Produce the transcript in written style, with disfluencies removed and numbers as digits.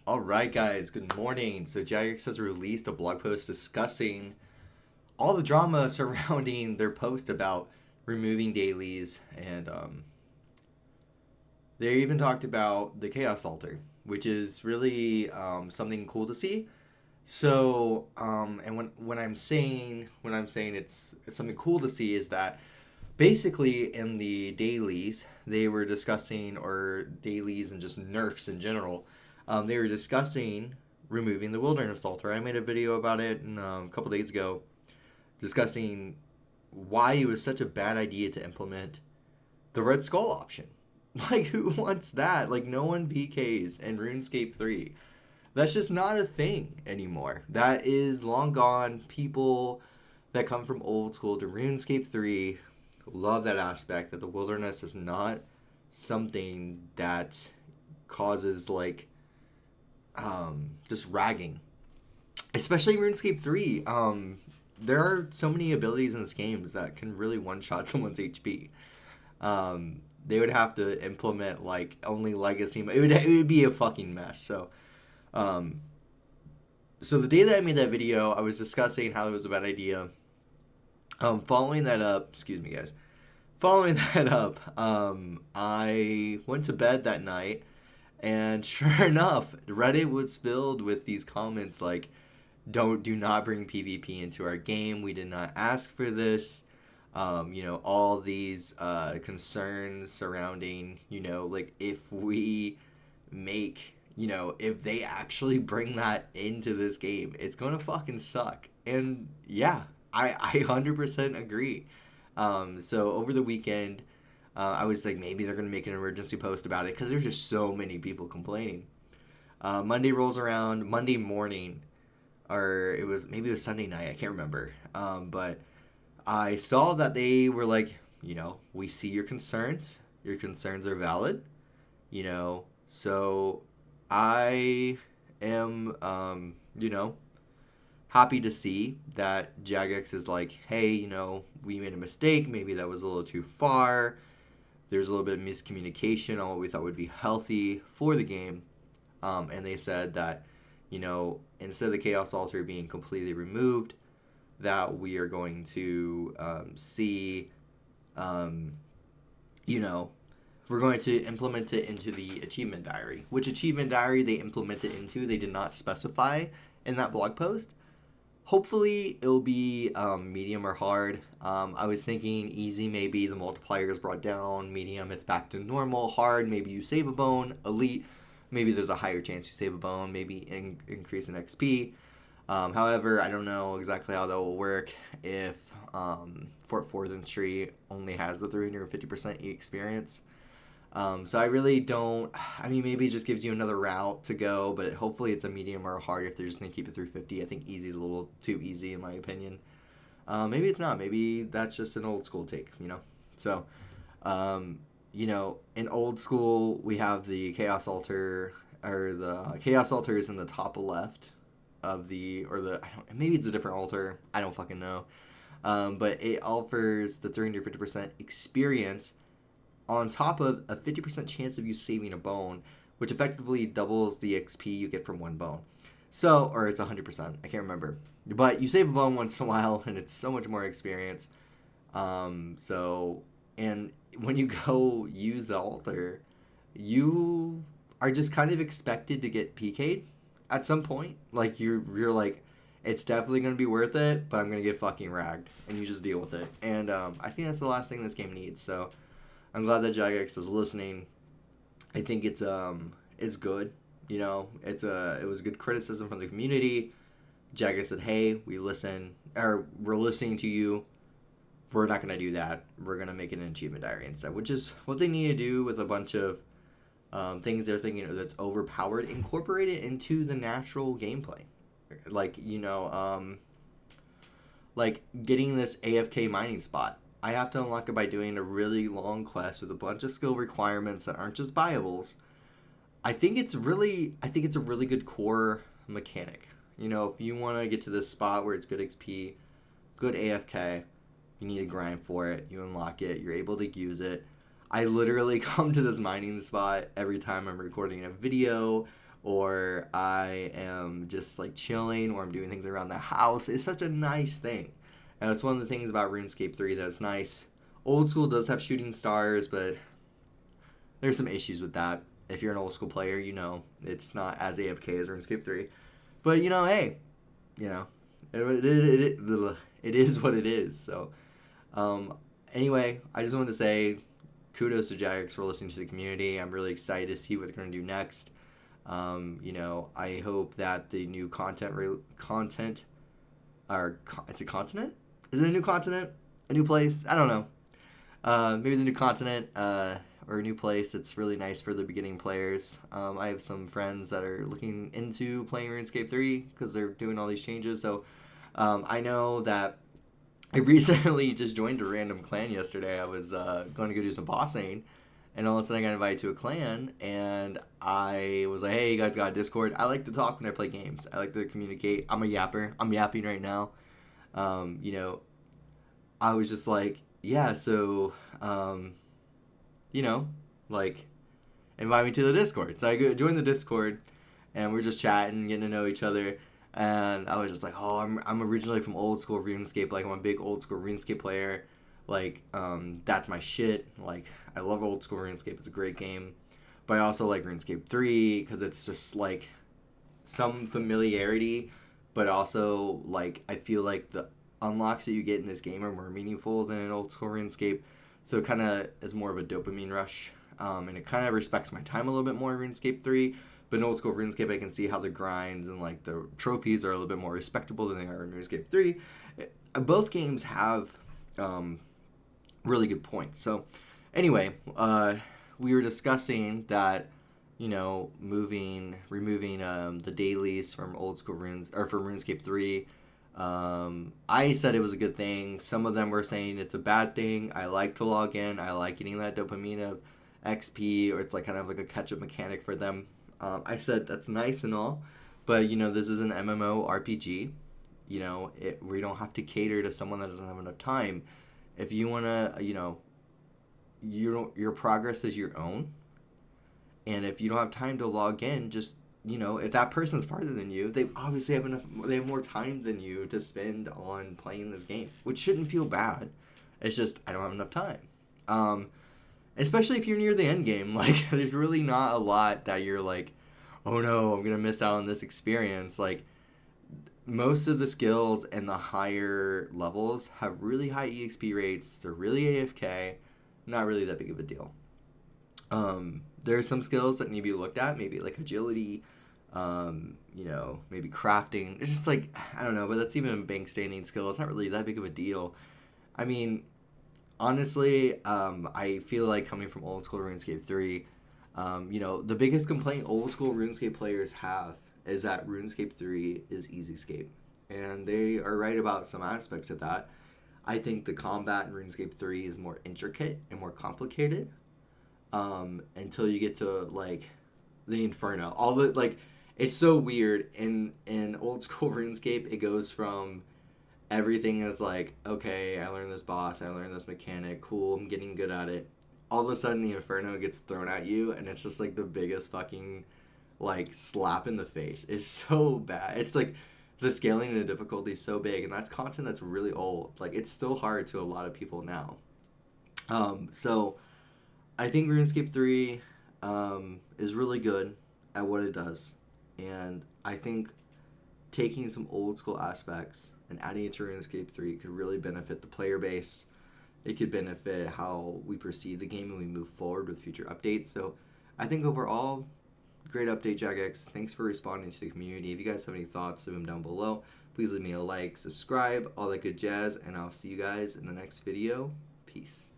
All right, guys, good morning. So, Jagex has released a blog post discussing all the drama surrounding their post about removing dailies, and they even talked about the Chaos Altar, which is really something cool to see. So, and when I'm saying it's something cool to see is that basically in the dailies they were discussing, or dailies and just nerfs in general, they were discussing removing the wilderness altar. I made a video about it a couple days ago discussing why it was such a bad idea to implement the red skull option. Like, who wants that? Like, no one PKs in RuneScape 3. That's just not a thing anymore. That is long gone. People that come from old school to RuneScape 3 love that aspect, that the wilderness is not something that causes just ragging, especially RuneScape 3. There are so many abilities in this game that can really one shot someone's HP. They would have to implement like only legacy. It would be a fucking mess. Um, so the day that I made that video, I was discussing how it was a bad idea. Following that up, excuse me, guys. Following that up, I went to bed that night, and sure enough, Reddit was filled with these comments like, do not bring PvP into our game. We did not ask for this. All these concerns surrounding, like if we make, if they actually bring that into this game, it's going to fucking suck. And yeah, I 100% agree. So over the weekend, I was like, maybe they're going to make an emergency post about it because there's just so many people complaining. Monday rolls around, Monday morning, or maybe it was Sunday night, I can't remember. But I saw that they were like, we see your concerns. Your concerns are valid. So I am, happy to see that Jagex is like, hey, we made a mistake. Maybe that was a little too far. There's a little bit of miscommunication on what we thought would be healthy for the game. And they said that, instead of the Chaos Altar being completely removed, that we are going to see, we're going to implement it into the achievement diary. Which achievement diary they implement it into, they did not specify in that blog post. Hopefully, it'll be medium or hard. I was thinking easy, maybe the multiplier is brought down. Medium, it's back to normal. Hard, maybe you save a bone. Elite, maybe there's a higher chance you save a bone. Maybe increase in XP. However, I don't know exactly how that will work if Fort 4th and Street only has the 350% experience. So I really don't. Maybe it just gives you another route to go, but hopefully it's a medium or a hard if they're just going to keep it through 50. I think easy is a little too easy in my opinion. Maybe it's not. Maybe that's just an old school take, So, in old school, we have the Chaos Altar, or the Chaos Altar is in the top left of maybe it's a different altar. I don't fucking know. But it offers the 350% experience on top of a 50% chance of you saving a bone, which effectively doubles the XP you get from one bone. So, or it's 100%, I can't remember. But you save a bone once in a while, and it's so much more experience. And when you go use the altar, you are just kind of expected to get PK'd at some point. Like, you're like, it's definitely going to be worth it, but I'm going to get fucking ragged, and you just deal with it. And I think that's the last thing this game needs, so I'm glad that Jagex is listening. I think it's good. It was good criticism from the community. Jagex said, "Hey, we're listening to you. We're not gonna do that. We're gonna make it an achievement diary instead," which is what they need to do with a bunch of things they're thinking that's overpowered. Incorporate it into the natural gameplay, like like getting this AFK mining spot. I have to unlock it by doing a really long quest with a bunch of skill requirements that aren't just viables. I think it's a really good core mechanic. If you want to get to this spot where it's good XP, good AFK, you need to grind for it. You unlock it. You're able to use it. I literally come to this mining spot every time I'm recording a video or I am just like chilling, or I'm doing things around the house. It's such a nice thing. And it's one of the things about RuneScape 3 that's nice. Old school does have shooting stars, but there's some issues with that. If you're an old school player, you know it's not as AFK as RuneScape 3. But you know, hey, you know, it is what it is. So, um, anyway, I just wanted to say kudos to Jagex for listening to the community. I'm really excited to see what they're going to do next. You know, I hope that the new content, or it's a continent? Is it a new continent? A new place? I don't know. Maybe the new continent, or a new place. It's really nice for the beginning players. I have some friends that are looking into playing RuneScape 3 because they're doing all these changes. So I know that I recently just joined a random clan yesterday. I was going to go do some bossing, and all of a sudden I got invited to a clan, and I was like, hey, you guys got a Discord? I like to talk when I play games. I like to communicate. I'm a yapper. I'm yapping right now. You know, I was just like, yeah, so, you know, like, invite me to the Discord. So I joined the Discord, and we're just chatting, getting to know each other. And I was just like, oh, I'm originally from old school RuneScape. Like, I'm a big old school RuneScape player. Like, that's my shit. Like, I love old school RuneScape. It's a great game. But I also like RuneScape 3 because it's just, like, some familiarity. But also, like, I feel like the unlocks that you get in this game are more meaningful than in old school RuneScape. So it kind of is more of a dopamine rush. And it kind of respects my time a little bit more in RuneScape 3. But in old school RuneScape, I can see how the grinds and like the trophies are a little bit more respectable than they are in RuneScape 3. Both games have really good points. So anyway, we were discussing that, you know, removing the dailies from old school runes, or from RuneScape 3. I said it was a good thing. Some of them were saying it's a bad thing. I like to log in. I like getting that dopamine of XP, or it's like kind of like a catch-up mechanic for them. I said that's nice and all, but you know, this is an MMO RPG. You know, we don't have to cater to someone that doesn't have enough time. If you wanna, you know, your progress is your own, and if you don't have time to log in, just, you know, if that person's farther than you, they obviously have enough. They have more time than you to spend on playing this game, which shouldn't feel bad. It's just I don't have enough time. Especially if you're near the end game, like there's really not a lot that you're like, oh no, I'm gonna miss out on this experience. Like most of the skills and the higher levels have really high EXP rates. They're really AFK, not really that big of a deal. There are some skills that need to be looked at, maybe like agility, you know, maybe crafting. It's just like I don't know, but that's even a bank standing skill. It's not really that big of a deal. I mean, honestly, I feel like coming from old school RuneScape 3, you know, the biggest complaint old school RuneScape players have is that RuneScape 3 is easyscape. And they are right about some aspects of that. I think the combat in RuneScape 3 is more intricate and more complicated, until you get to, like, the Inferno. All the, like, it's so weird. In old school RuneScape, it goes from everything is like, okay, I learned this boss, I learned this mechanic, cool, I'm getting good at it. All of a sudden, the Inferno gets thrown at you, and it's just like the biggest fucking, like, slap in the face. It's so bad. It's like the scaling and the difficulty is so big, and that's content that's really old. Like, it's still hard to a lot of people now. So I think RuneScape 3 is really good at what it does, and I think taking some old school aspects and adding it to RuneScape 3 could really benefit the player base. It could benefit how we perceive the game and we move forward with future updates. So I think overall, great update, Jagex. Thanks for responding to the community. If you guys have any thoughts, leave them down below. Please leave me a like, subscribe, all that good jazz, and I'll see you guys in the next video. Peace.